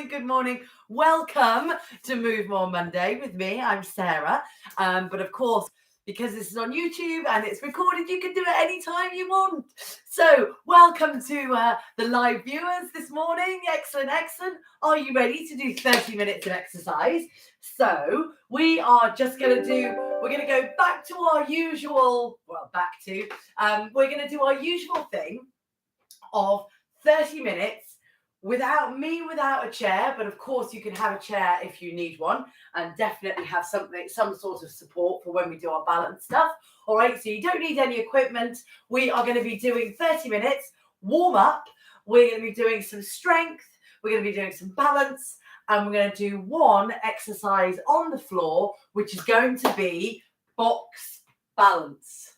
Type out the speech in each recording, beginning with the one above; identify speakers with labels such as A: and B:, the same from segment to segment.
A: good morning. Welcome to Move More Monday with me. I'm Sarah. But of course, because this is on YouTube and it's recorded, you can do it anytime you want. So welcome to the live viewers this morning. Excellent, excellent. Are you ready to do 30 minutes of exercise? So we are just going to we're going to go back to our usual, we're going to do our usual thing of 30 minutes without a chair, but of course you can have a chair if you need one, and definitely have some sort of support for when we do our balance stuff. All right, so you don't need any equipment. We are going to be doing 30 minutes warm up. We're going to be doing some strength. We're going to be doing some balance, and we're going to do one exercise on the floor, which is going to be box balance.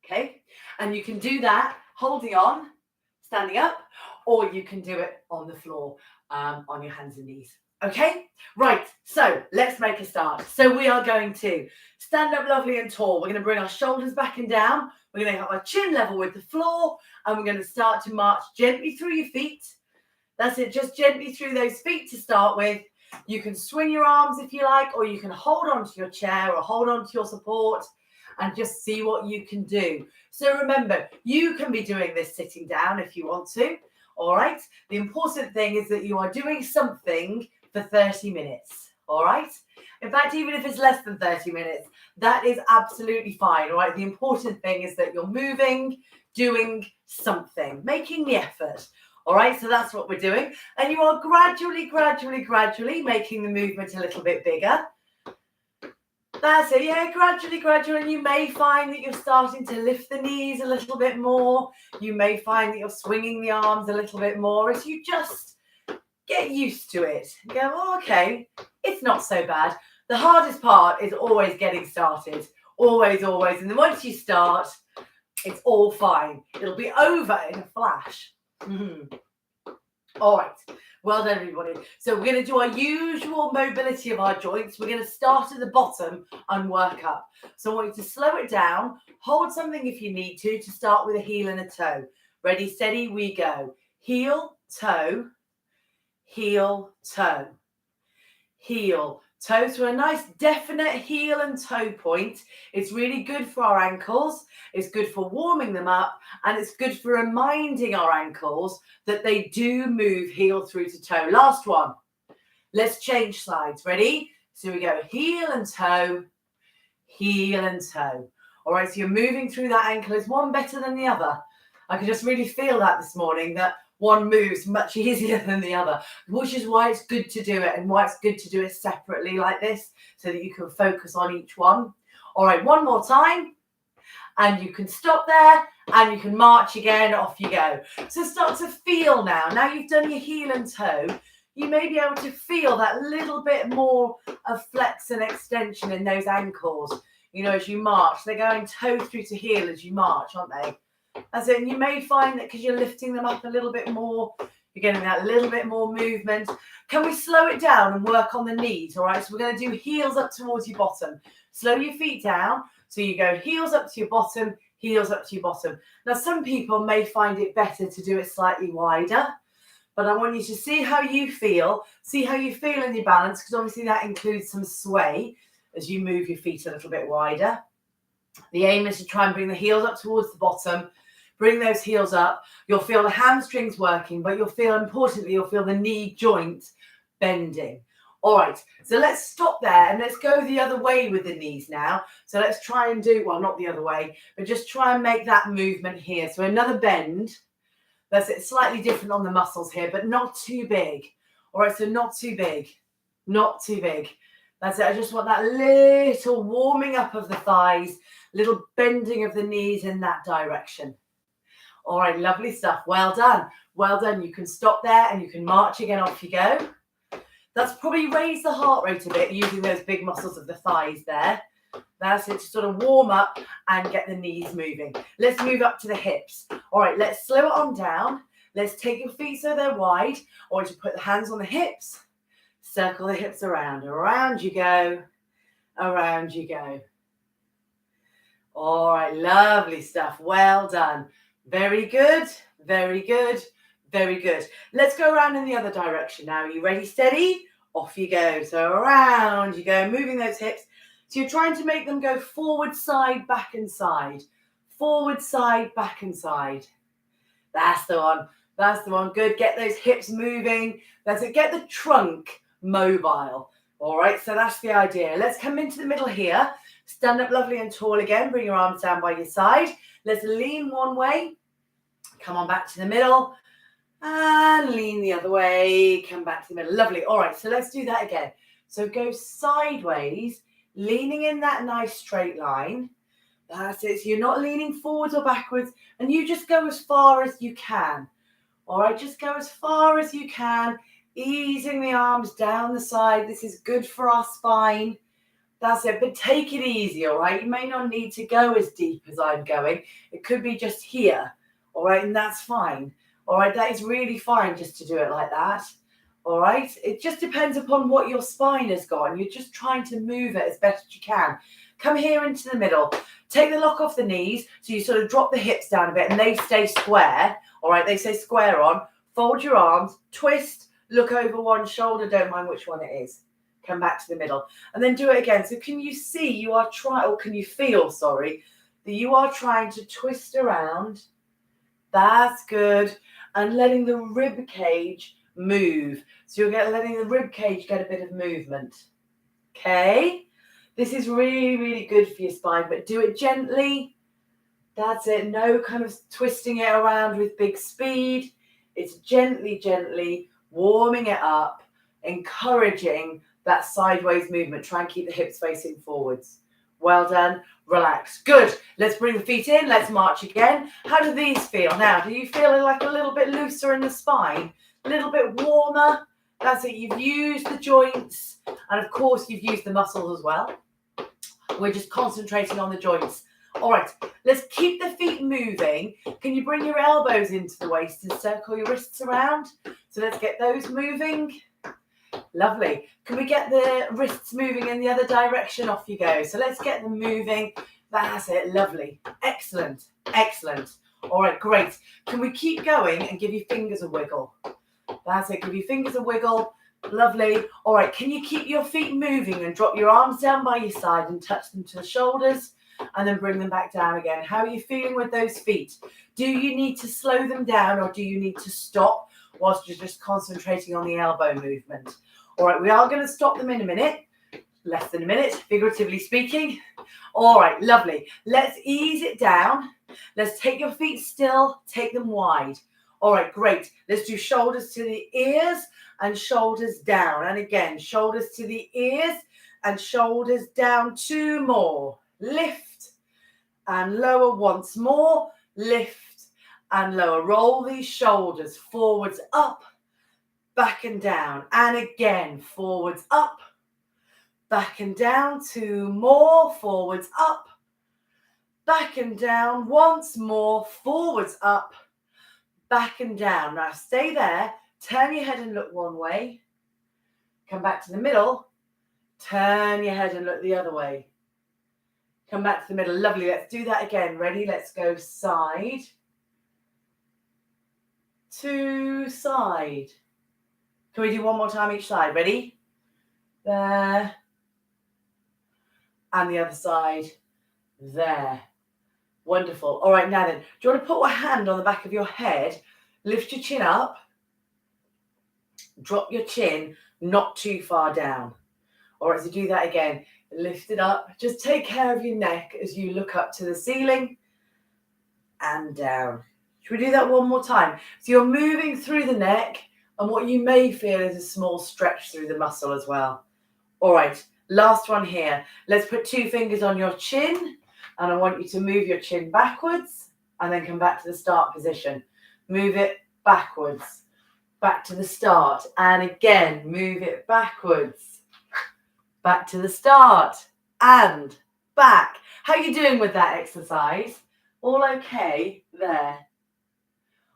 A: Okay, and you can do that holding on, standing up, or you can do it on the floor on your hands and knees. Okay, right, so let's make a start. So we are going to stand up lovely and tall. We're going to bring our shoulders back and down. We're going to have our chin level with the floor, and we're going to start to march gently through your feet. That's it, just gently through those feet to start with. You can swing your arms if you like, or you can hold on to your chair or hold on to your support and just see what you can do. So remember, you can be doing this sitting down if you want to. All right. The important thing is that you are doing something for 30 minutes. All right. In fact, even if it's less than 30 minutes, that is absolutely fine. All right. The important thing is that you're moving, doing something, making the effort. All right. So that's what we're doing. And you are gradually making the movement a little bit bigger. That's it, yeah, gradually, and you may find that you're starting to lift the knees a little bit more. You may find that you're swinging the arms a little bit more as you just get used to it. You go, oh, okay, it's not so bad. The hardest part is always getting started, always. And then once you start, it's all fine. It'll be over in a flash. All right. Well done, everybody. So we're going to do our usual mobility of our joints. We're going to start at the bottom and work up. So I want you to slow it down. Hold something if you need to start with a heel and a toe. Ready, steady, we go. Heel, toe, heel, toe, heel, toe. So a nice definite heel and toe point. It's really good for our ankles. It's good for warming them up, and it's good for reminding our ankles that they do move heel through to toe. Last one. Let's change sides. Ready? So we go heel and toe, heel and toe. All right, so you're moving through that ankle. Is one better than the other? I could just really feel that this morning, that one moves much easier than the other, which is why it's good to do it and why it's good to do it separately like this so that you can focus on each one. All right, one more time. And you can stop there and you can march again, off you go. So start to feel now. Now you've done your heel and toe, you may be able to feel that little bit more of flex and extension in those ankles. You know, as you march, they're going toe through to heel as you march, aren't they? That's it. And you may find that because you're lifting them up a little bit more, you're getting that little bit more movement. Can we slow it down and work on the knees? All right, so we're going to do heels up towards your bottom. Slow your feet down. So you go heels up to your bottom, heels up to your bottom. Now, some people may find it better to do it slightly wider, but I want you to see how you feel in your balance, because obviously that includes some sway as you move your feet a little bit wider. The aim is to try and bring the heels up towards the bottom. Bring those heels up. You'll feel the hamstrings working, but you'll feel the knee joint bending. All right, so let's stop there and let's go the other way with the knees now. So let's try and do, well, not the other way, but just try and make that movement here. So another bend. That's it, slightly different on the muscles here, but not too big. All right, so not too big. That's it. I just want that little warming up of the thighs, little bending of the knees in that direction. All right, lovely stuff. Well done. You can stop there and you can march again, off you go. That's probably raised the heart rate a bit using those big muscles of the thighs there. That's it, to sort of warm up and get the knees moving. Let's move up to the hips. All right, let's slow it on down. Let's take your feet so they're wide. I want you to put the hands on the hips. Circle the hips around. Around you go. Around you go. All right, lovely stuff. Well done. Very good. Very good. Let's go around in the other direction now. Are you ready? Steady? Off you go. So around you go, moving those hips. So you're trying to make them go forward, side, back and side. Forward, side, back and side. That's the one. That's the one. Good. Get those hips moving. That's it. Get the trunk mobile. All right. So that's the idea. Let's come into the middle here. Stand up lovely and tall again. Bring your arms down by your side. Let's lean one way. Come on back to the middle. And lean the other way. Come back to the middle. Lovely. All right. So let's do that again. So go sideways, leaning in that nice straight line. That's it. So you're not leaning forwards or backwards, and you just go as far as you can. All right, just go as far as you can, easing the arms down the side. This is good for our spine. That's it. But take it easy, all right? You may not need to go as deep as I'm going. It could be just here, all right? And that's fine. All right, that is really fine just to do it like that. All right, it just depends upon what your spine has got, and you're just trying to move it as best you can. Come here into the middle. Take the lock off the knees, so you sort of drop the hips down a bit and they stay square. All right, they stay square on. Fold your arms, twist, look over one shoulder, don't mind which one it is. Come back to the middle and then do it again. So can you see you are trying, or can you feel, sorry, that you are trying to twist around? That's good. And letting the rib cage move. So you're letting the rib cage get a bit of movement. Okay? This is really, really good for your spine, but do it gently. That's it. No kind of twisting it around with big speed. It's gently, gently warming it up, encouraging that sideways movement. Try and keep the hips facing forwards. Well done. Relax. Good. Let's bring the feet in. Let's march again. How do these feel? Now, do you feel like a little bit looser in the spine? A little bit warmer? That's it. You've used the joints, and of course, you've used the muscles as well. We're just concentrating on the joints. All right, let's keep the feet moving. Can you bring your elbows into the waist and circle your wrists around? So let's get those moving. Lovely. Can we get the wrists moving in the other direction? Off you go. So let's get them moving. That's it. Lovely. Excellent. Excellent. All right, great. Can we keep going and give your fingers a wiggle? That's it. Give your fingers a wiggle. Lovely. All right, can you keep your feet moving and drop your arms down by your side and touch them to the shoulders and then bring them back down again? How are you feeling with those feet? Do you need to slow them down, or do you need to stop whilst you're just concentrating on the elbow movement? All right, we are going to stop them in a minute, less than a minute, figuratively speaking. All right, lovely. Let's ease it down. Let's take your feet still, take them wide. All right, great. Let's do shoulders to the ears and shoulders down. And again, shoulders to the ears and shoulders down. Two more. Lift and lower once more. Lift and lower. Roll these shoulders forwards up, back and down. And again, forwards up, back and down. Two more. Forwards up, back and down. Once more. Forwards up, back and down. Now stay there. Turn your head and look one way. Come back to the middle. Turn your head and look the other way. Come back to the middle. Lovely. Let's do that again. Ready? Let's go side to side. Can we do one more time each side? Ready? There. And the other side. There. Wonderful. All right, now then, do you want to put a hand on the back of your head? Lift your chin up. Drop your chin not too far down. All right, so do that again. Lift it up. Just take care of your neck as you look up to the ceiling and down. Should we do that one more time? So you're moving through the neck, and what you may feel is a small stretch through the muscle as well. All right, last one here. Let's put two fingers on your chin, and I want you to move your chin backwards and then come back to the start position. Move it backwards, back to the start, and again, move it backwards, back to the start, and back. How are you doing with that exercise? All okay there?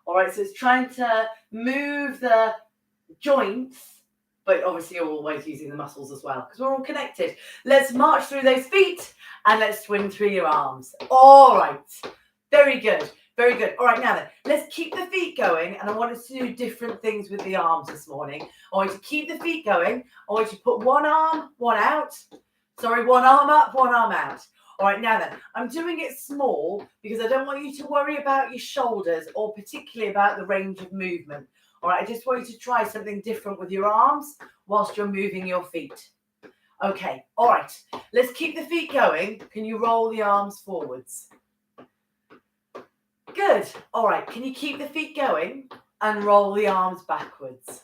A: All right, so it's trying to move the joints, but obviously you're always using the muscles as well because we're all connected. Let's march through those feet and let's swing through your arms. All right, very good. Very good. All right, now then, let's keep the feet going. And I want us to do different things with the arms this morning. I want you to keep the feet going. I want you to put one arm, one out. Sorry, one arm up, one arm out. All right, now then, I'm doing it small because I don't want you to worry about your shoulders or particularly about the range of movement. All right, I just want you to try something different with your arms whilst you're moving your feet. Okay, all right, let's keep the feet going. Can you roll the arms forwards? Good. All right, can you keep the feet going and roll the arms backwards?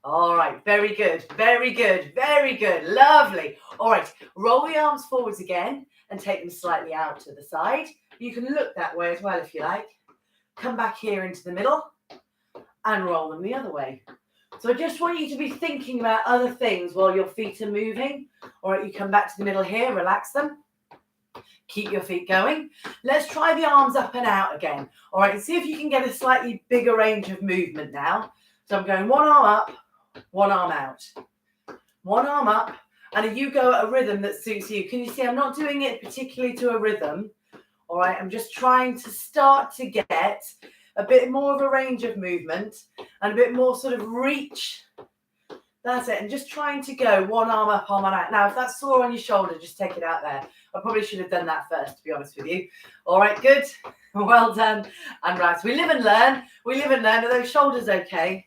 A: All right, very good, very good, very good. Lovely. All right, roll the arms forwards again and take them slightly out to the side. You can look that way as well if you like. Come back here into the middle and roll them the other way. So I just want you to be thinking about other things while your feet are moving. All right, you come back to the middle here, relax them. Keep your feet going. Let's try the arms up and out again. All right, see if you can get a slightly bigger range of movement now. So I'm going one arm up, one arm out. One arm up, and you go at a rhythm that suits you. Can you see I'm not doing it particularly to a rhythm? All right, I'm just trying to start to get a bit more of a range of movement and a bit more sort of reach. That's it. And just trying to go one arm up, arm out. Now, if that's sore on your shoulder, just take it out there. I probably should have done that first, to be honest with you. All right, good. Well done. And right, we live and learn. We live and learn. Are those shoulders okay?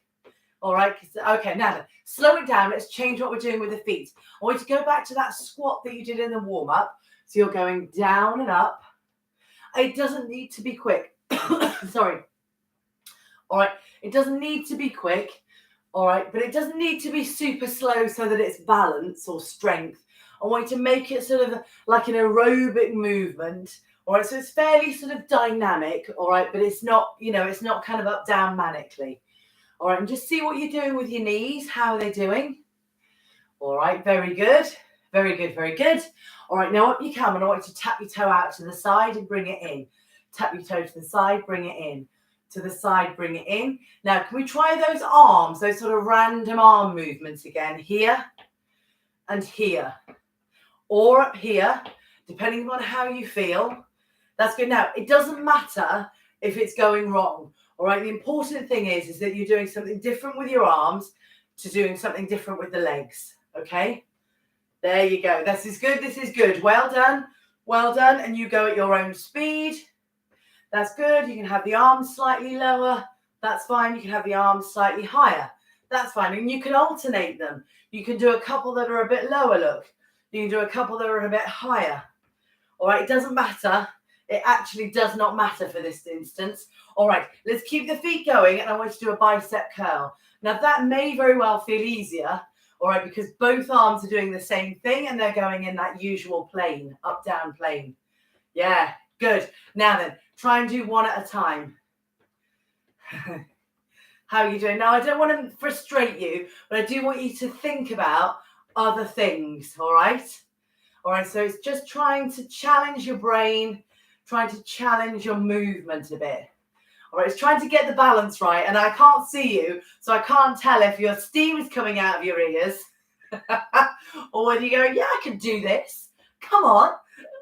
A: All right. Okay, now then, slow it down. Let's change what we're doing with the feet. I want you to go back to that squat that you did in the warm-up. So you're going down and up. It doesn't need to be quick. Sorry. All right. It doesn't need to be quick. All right. But it doesn't need to be super slow so that it's balance or strength. I want you to make it sort of like an aerobic movement. All right. So it's fairly sort of dynamic. All right. But it's not, it's not kind of up, down manically. All right. And just see what you're doing with your knees. How are they doing? All right. Very good. Very good. Very good. All right. Now up you come. And I want you to tap your toe out to the side and bring it in. Tap your toe to the side, bring it in. To the side, bring it in. Now, can we try those arms, those sort of random arm movements again? Here and here. Or up here, depending on how you feel. That's good. Now, it doesn't matter if it's going wrong. All right. The important thing is that you're doing something different with your arms to doing something different with the legs. Okay. There you go. This is good. This is good. Well done. Well done. And you go at your own speed. That's good. You can have the arms slightly lower. That's fine. You can have the arms slightly higher. That's fine. And you can alternate them. You can do a couple that are a bit lower, look. You can do a couple that are a bit higher. All right. It doesn't matter. It actually does not matter for this instance. All right. Let's keep the feet going. And I want you to do a bicep curl. Now, that may very well feel easier. All right. Because both arms are doing the same thing. And they're going in that usual plane, up, down plane. Yeah. Good. Now then, try and do one at a time. How are you doing? Now, I don't want to frustrate you, but I do want you to think about other things, all right? All right, so it's just trying to challenge your brain, trying to challenge your movement a bit. All right, it's trying to get the balance right, and I can't see you, so I can't tell if your steam is coming out of your ears or whether you're going, yeah, I can do this. Come on.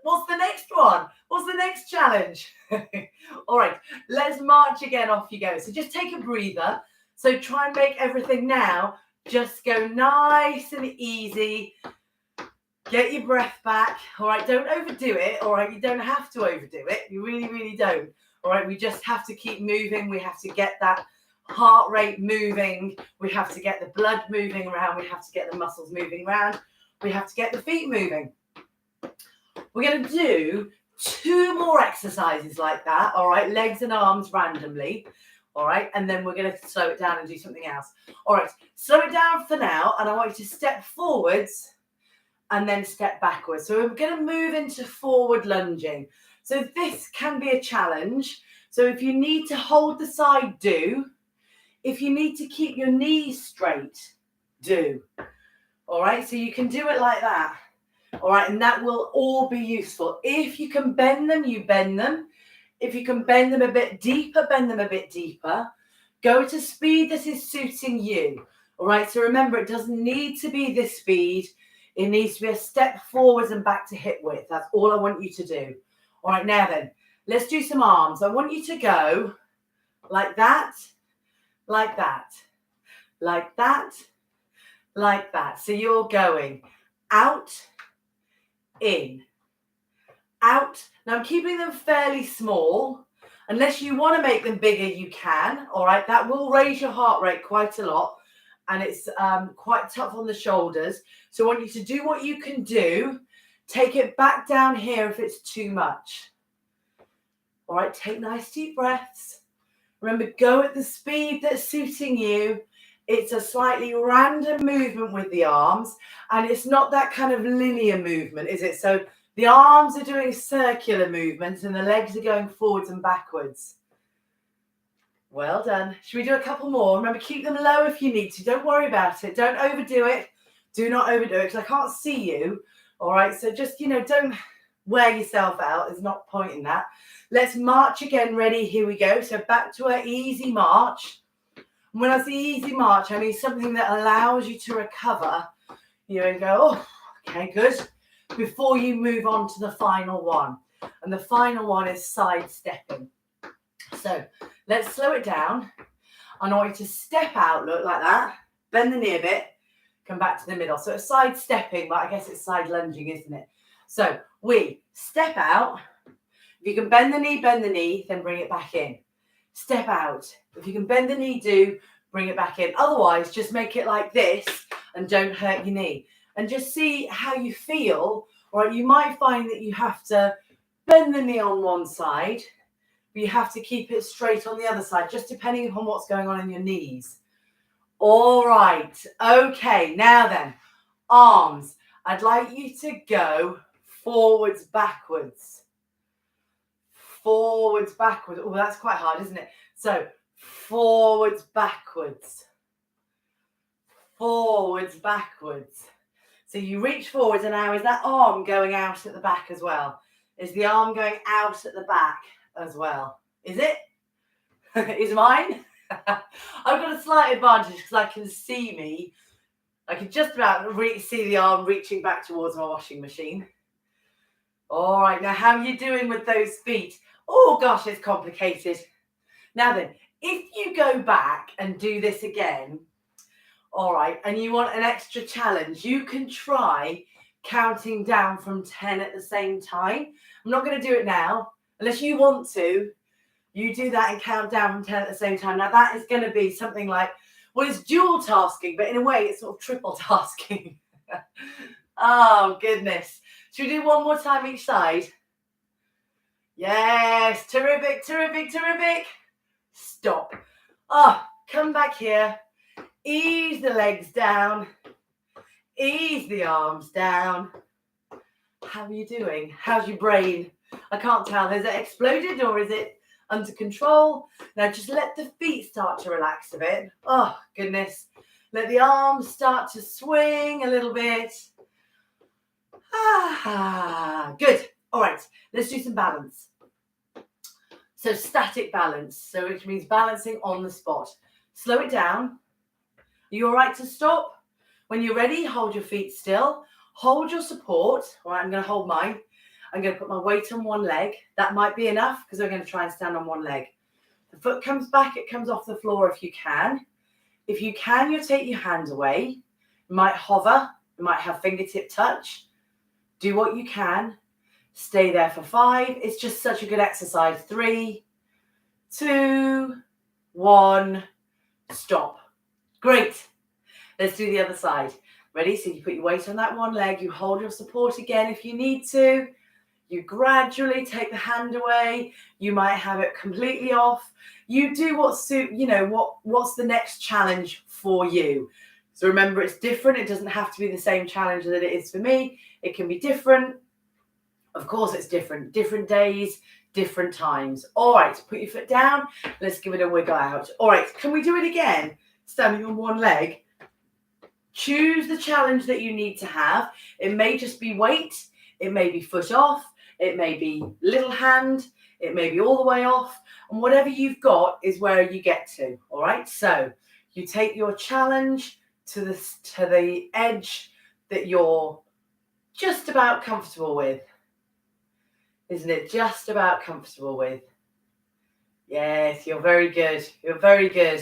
A: What's the next one? What's the next challenge? All right, let's march again. Off you go. So just take a breather. So try and make everything now just go nice and easy. Get your breath back. All right, don't overdo it. All right, you don't have to overdo it. You really, really don't. All right, we just have to keep moving. We have to get that heart rate moving. We have to get the blood moving around. We have to get the muscles moving around. We have to get the feet moving. We're going to do 2 more exercises like that, all right, legs and arms randomly, all right, and then we're going to slow it down and do something else. All right, slow it down for now, and I want you to step forwards and then step backwards. So we're going to move into forward lunging. So this can be a challenge. So if you need to hold the side, do. If you need to keep your knees straight, do. All right, so you can do it like that. All right, and that will all be useful. If you can bend them, you bend them. If you can bend them a bit deeper, bend them a bit deeper. Go at a speed that is suiting you. All right, so remember, it doesn't need to be this speed. It needs to be a step forwards and back to hip width. That's all I want you to do. All right, now then, Let's do some arms. I want you to go like that, like that, like that, like that. So you're going out, in, out. Now I'm keeping them fairly small. Unless you want to make them bigger, you can. All right, that will raise your heart rate quite a lot. And it's quite tough on the shoulders. So I want you to do what you can do. Take it back down here if it's too much. All right, take nice deep breaths. Remember, go at the speed that's suiting you. It's a slightly random movement with the arms, and it's not that kind of linear movement, is it? So the arms are doing circular movements and the legs are going forwards and backwards. Well done. Should we do a couple more? Remember, keep them low if you need to. Don't worry about it. Don't overdo it. Do not overdo it because I can't see you. All right, so just, don't wear yourself out. There's not point in that. Let's march again. Ready? Here we go. So back to our easy march. And when I say easy march, I mean something that allows you to recover. And go, oh, okay, good. Before you move on to the final one. And the final one is side stepping. So let's slow it down. I want you to step out, look like that. Bend the knee a bit. Come back to the middle. So it's side stepping, but I guess it's side lunging, isn't it? So we step out. If you can bend the knee, then bring it back in. Step out. If you can bend the knee, bring it back in. Otherwise, just make it like this and don't hurt your knee. And just see how you feel. All right, you might find that you have to bend the knee on one side, but you have to keep it straight on the other side, just depending upon what's going on in your knees. All right. Okay, now then, arms. I'd like you to go forwards, backwards. Forwards, backwards. Oh, that's quite hard, isn't it? So, forwards, backwards. Forwards, backwards. So you reach forwards, and now is that arm going out at the back as well? Is the arm going out at the back as well? Is it? Is mine? I've got a slight advantage because I can see me. I can just about see the arm reaching back towards my washing machine. All right, now how are you doing with those feet? Oh gosh, it's complicated. Now then, if you go back and do this again, all right, and you want an extra challenge, you can try counting down from 10 at the same time. I'm not going to do it now, unless you want to. You do that and count down from 10 at the same time. Now that is going to be something like, well, it's dual tasking, but in a way it's sort of triple tasking. Oh, goodness. Should we do one more time each side? Yes, terrific, terrific, terrific. Stop. Oh, come back here. Ease the legs down. Ease the arms down. How are you doing? How's your brain? I can't tell. Has it exploded or is it under control? Now just let the feet start to relax a bit. Oh, goodness. Let the arms start to swing a little bit. Ah, good. All right, let's do some balance. So static balance, so which means balancing on the spot. Slow it down. Are you all right to stop? When you're ready, hold your feet still. Hold your support. All right, I'm going to hold mine. I'm going to put my weight on one leg. That might be enough because I'm going to try and stand on one leg. The foot comes back. It comes off the floor if you can. If you can, you'll take your hands away. You might hover. You might have fingertip touch. Do what you can. Stay there for 5. It's just such a good exercise. 3, 2, 1. Stop. Great. Let's do the other side. Ready? So you put your weight on that one leg. You hold your support again if you need to. You gradually take the hand away. You might have it completely off. You do what's the next challenge for you. So remember, it's different. It doesn't have to be the same challenge that it is for me. It can be different. Of course, it's different. Different days, different times. All right, put your foot down. Let's give it a wiggle out. All right, can we do it again? Standing on one leg. Choose the challenge that you need to have. It may just be weight. It may be foot off. It may be little hand. It may be all the way off. And whatever you've got is where you get to. All right, so you take your challenge to the edge that you're just about comfortable with. Isn't it just about comfortable with? Yes, you're very good. You're very good.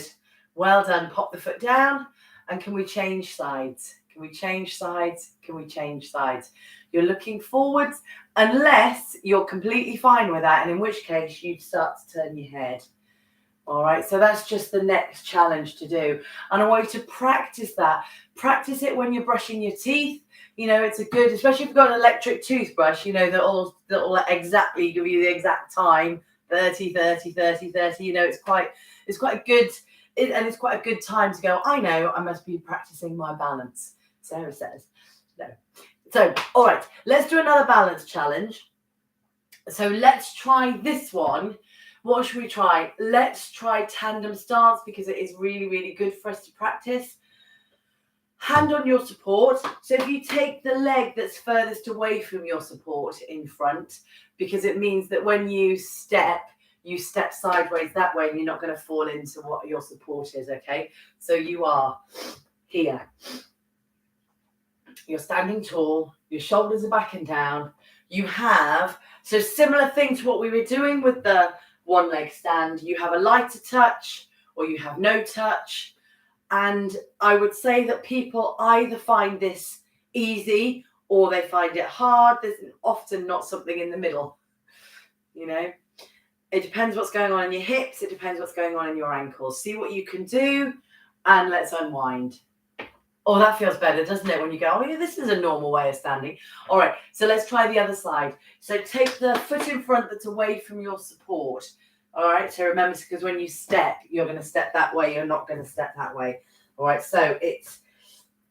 A: Well done. Pop the foot down. And can we change sides? Can we change sides? Can we change sides? You're looking forwards unless you're completely fine with that, and in which case you'd start to turn your head. All right, so that's just the next challenge to do. And I want you to practice that. Practice it when you're brushing your teeth. You know, it's a good, especially if you've got an electric toothbrush, you know, that'll exactly give you the exact time, 30, 30, 30, 30. You know, it's quite a good, and it's quite a good time to go, I know I must be practicing my balance, Sarah says. No. So, all right, let's do another balance challenge. So let's try this one. What should we try? Let's try tandem stance because it is really, really good for us to practice. Hand on your support. So if you take the leg that's furthest away from your support in front, because it means that when you step sideways that way and you're not going to fall into what your support is, okay? So you are here. You're standing tall. Your shoulders are back and down. You have, so similar thing to what we were doing with the one leg stand, you have a lighter touch or you have no touch. And I would say that people either find this easy or they find it hard. There's often not something in the middle. You know, it depends what's going on in your hips. It depends what's going on in your ankles. See what you can do and let's unwind. Oh, that feels better, doesn't it? When you go, oh, yeah, this is a normal way of standing. All right, so let's try the other side. So take the foot in front that's away from your support. All right, so remember, because when you step, you're going to step that way. You're not going to step that way. All right, so it's,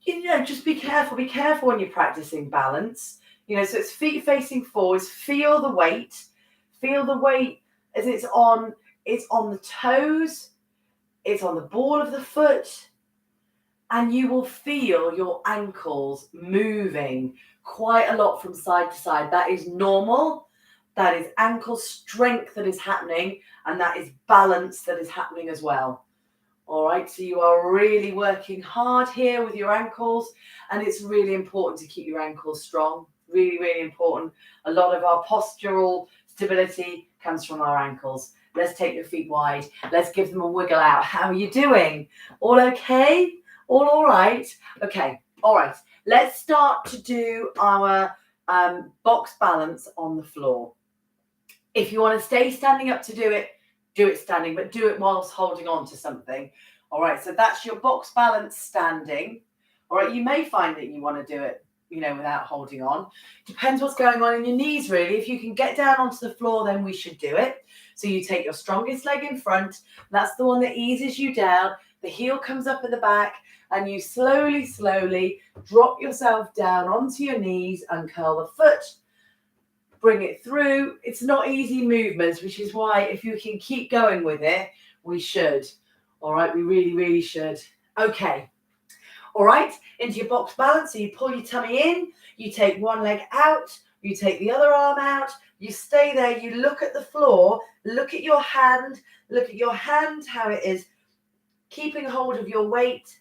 A: you know, just be careful. Be careful when you're practicing balance. You know, so it's feet facing forwards. Feel the weight. Feel the weight as it's on the toes. It's on the ball of the foot. And you will feel your ankles moving quite a lot from side to side. That is normal. That is ankle strength that is happening. And that is balance that is happening as well. All right. So you are really working hard here with your ankles. And it's really important to keep your ankles strong. Really, really important. A lot of our postural stability comes from our ankles. Let's take your feet wide. Let's give them a wiggle out. How are you doing? All okay? All right? Okay, all right. Let's start to do our box balance on the floor. If you want to stay standing up to do it standing, but do it whilst holding on to something. All right, so that's your box balance standing. All right, you may find that you want to do it, you know, without holding on. Depends what's going on in your knees, really. If you can get down onto the floor, then we should do it. So you take your strongest leg in front. That's the one that eases you down. The heel comes up at the back. And you slowly, slowly drop yourself down onto your knees and curl the foot. Bring it through. It's not easy movements, which is why if you can keep going with it, we should. All right, we really, really should. Okay. All right, into your box balance. So you pull your tummy in, you take one leg out, you take the other arm out, you stay there, you look at the floor, look at your hand, how it is keeping hold of your weight.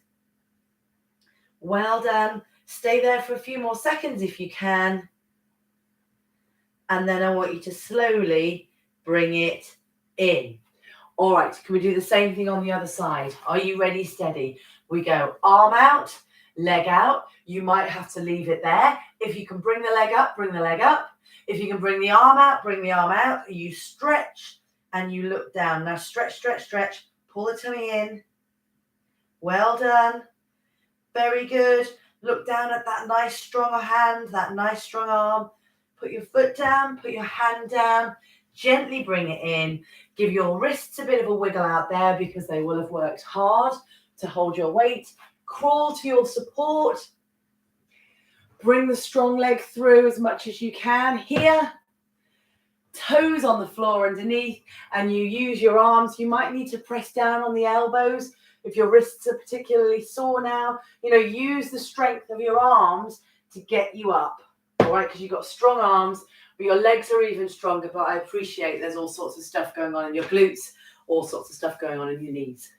A: Well done. Stay there for a few more seconds if you can. And then I want you to slowly bring it in. All right, can we do the same thing on the other side? Are you ready? Steady. We go arm out, leg out. You might have to leave it there. If you can bring the leg up, bring the leg up. If you can bring the arm out, bring the arm out. You stretch and you look down. Now stretch, stretch, stretch. Pull the tummy in. Well done. Very good. Look down at that nice strong hand, that nice strong arm. Put your foot down, put your hand down. Gently bring it in. Give your wrists a bit of a wiggle out there because they will have worked hard to hold your weight. Crawl to your support. Bring the strong leg through as much as you can. Here, toes on the floor underneath, and you use your arms. You might need to press down on the elbows. If your wrists are particularly sore now, you know, use the strength of your arms to get you up, all right? Because you've got strong arms, but your legs are even stronger. But I appreciate there's all sorts of stuff going on in your glutes, all sorts of stuff going on in your knees.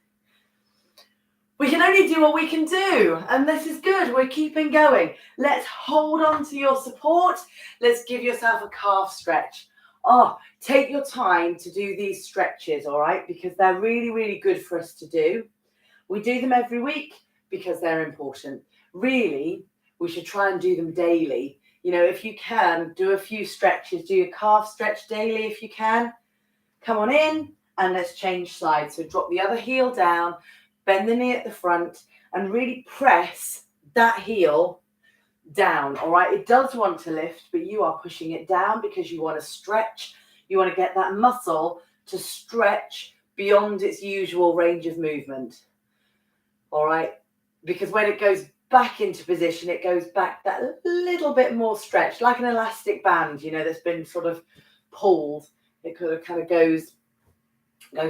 A: We can only do what we can do, and this is good. We're keeping going. Let's hold on to your support. Let's give yourself a calf stretch. Take your time to do these stretches, all right? Because they're really, really good for us to do. We do them every week because they're important. Really, we should try and do them daily. You know, if you can, do a few stretches. Do your calf stretch daily if you can. Come on in and let's change sides. So drop the other heel down, bend the knee at the front, and really press that heel down, all right? It does want to lift, but you are pushing it down because you want to stretch. You want to get that muscle to stretch beyond its usual range of movement, all right? Because when it goes back into position, it goes back that little bit more stretched, like an elastic band, you know, that's been sort of pulled. It kind of goes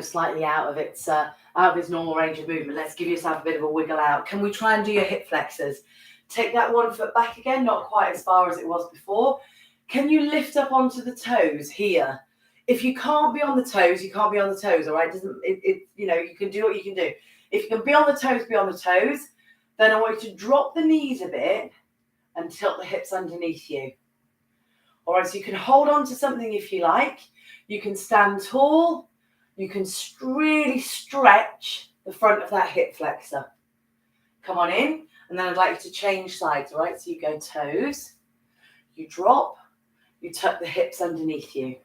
A: slightly out of its normal range of movement. Let's give yourself a bit of a wiggle out. Can we try and do your hip flexors? Take that one foot back again, not quite as far as it was before. Can you lift up onto the toes here? If you can't be on the toes, you can't be on the toes, all right? You know, you can do what you can do. If you can be on the toes, be on the toes. Then I want you to drop the knees a bit and tilt the hips underneath you. All right, so you can hold on to something if you like. You can stand tall. You can really stretch the front of that hip flexor. Come on in. And then I'd like you to change sides, all right? So you go toes, you drop, you tuck the hips underneath you.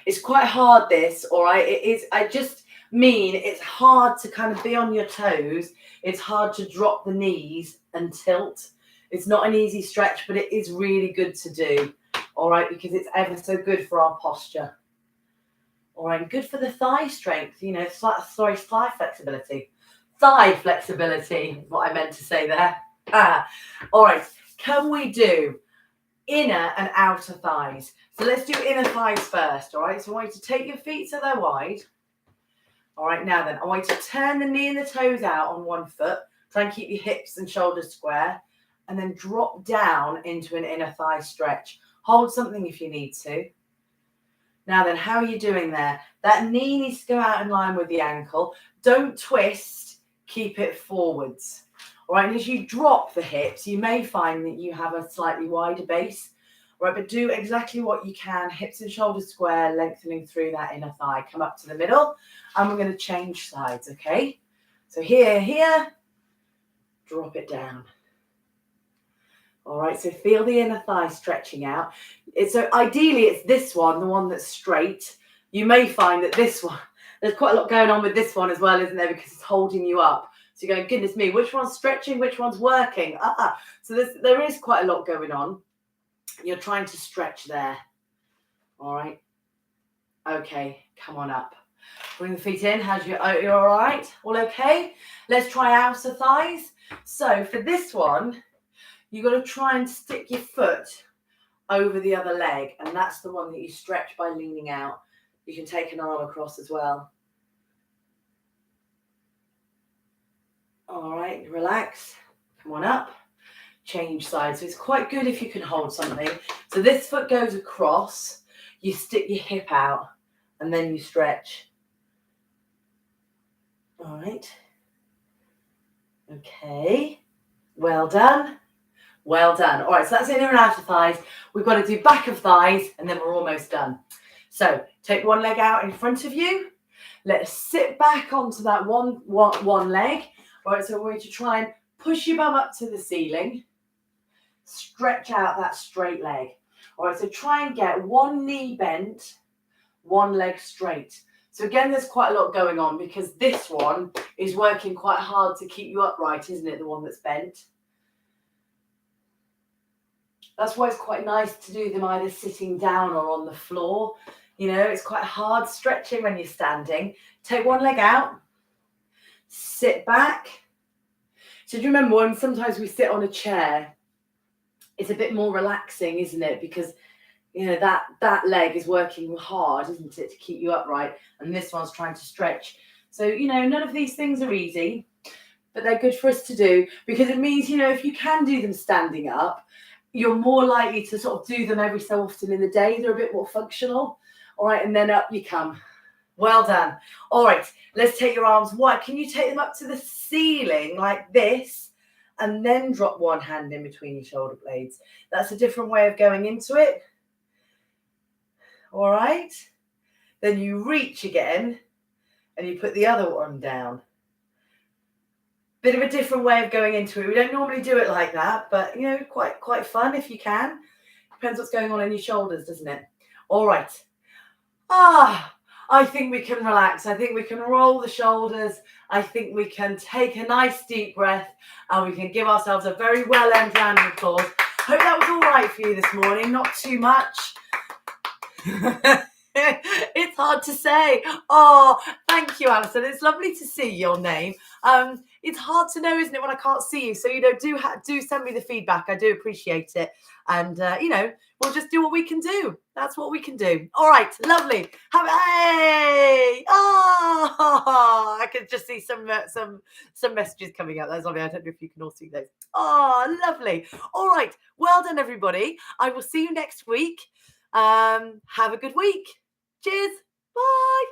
A: It's quite hard, this, all right? It is, I just mean it's hard to kind of be on your toes. It's hard to drop the knees and tilt. It's not an easy stretch, but it is really good to do, all right? Because it's ever so good for our posture. All right, good for the thigh strength, you know, thigh flexibility. Thigh flexibility is what I meant to say there. All right, can we do inner and outer thighs? So let's do inner thighs first, all right? So I want you to take your feet so they're wide. All right, now then, I want you to turn the knee and the toes out on one foot. Try and keep your hips and shoulders square. And then drop down into an inner thigh stretch. Hold something if you need to. Now then, how are you doing there? That knee needs to go out in line with the ankle. Don't twist. Keep it forwards. All right, and as you drop the hips, you may find that you have a slightly wider base. All right, but do exactly what you can. Hips and shoulders square, lengthening through that inner thigh. Come up to the middle, and we're going to change sides, okay? So here, drop it down. All right, so feel the inner thigh stretching out. So ideally, it's this one, the one that's straight. You may find that this one, there's quite a lot going on with this one as well, isn't there? Because it's holding you up. So you're going, goodness me, which one's stretching, which one's working? So there is quite a lot going on. You're trying to stretch there. All right. Okay, come on up. Bring the feet in. You're all right? All okay? Let's try outer thighs. So for this one, you've got to try and stick your foot over the other leg. And that's the one that you stretch by leaning out. You can take an arm across as well. All right, relax. Come on up. Change sides. So it's quite good if you can hold something. So this foot goes across. You stick your hip out and then you stretch. All right. Okay. Well done. Well done. All right, so that's inner and outer thighs. We've got to do back of thighs and then we're almost done. So take one leg out in front of you. Let's sit back onto that one leg. All right, so we're going to try and push your bum up to the ceiling. Stretch out that straight leg. All right, so try and get one knee bent, one leg straight. So again, there's quite a lot going on because this one is working quite hard to keep you upright, isn't it? The one that's bent. That's why it's quite nice to do them either sitting down or on the floor. You know, it's quite hard stretching when you're standing. Take one leg out. Sit back. So do you remember when sometimes we sit on a chair, it's a bit more relaxing, isn't it? Because, you know, that leg is working hard, isn't it, to keep you upright. And this one's trying to stretch. So, you know, none of these things are easy, but they're good for us to do because it means, you know, if you can do them standing up, you're more likely to sort of do them every so often in the day. They're a bit more functional. All right, and then up you come. Well done. All right, let's take your arms wide. Can you take them up to the ceiling like this and then drop one hand in between your shoulder blades? That's a different way of going into it. All right. Then you reach again and you put the other one down. Bit of a different way of going into it. We don't normally do it like that, but you know, quite fun if you can. Depends what's going on in your shoulders, doesn't it? All right. I think we can relax. I think we can roll the shoulders. I think we can take a nice deep breath and we can give ourselves a very well-earned round of applause. Hope that was all right for you this morning. Not too much. It's hard to say. Oh, thank you, Alison. It's lovely to see your name. It's hard to know, isn't it, when I can't see you? So, you know, do send me the feedback. I do appreciate it. And, you know, we'll just do what we can do. That's what we can do. All right, lovely. Hey! Oh, I can just see some messages coming out. That's lovely. I don't know if you can all see those. Oh, lovely. All right. Well done, everybody. I will see you next week. Have a good week. Cheers. Bye.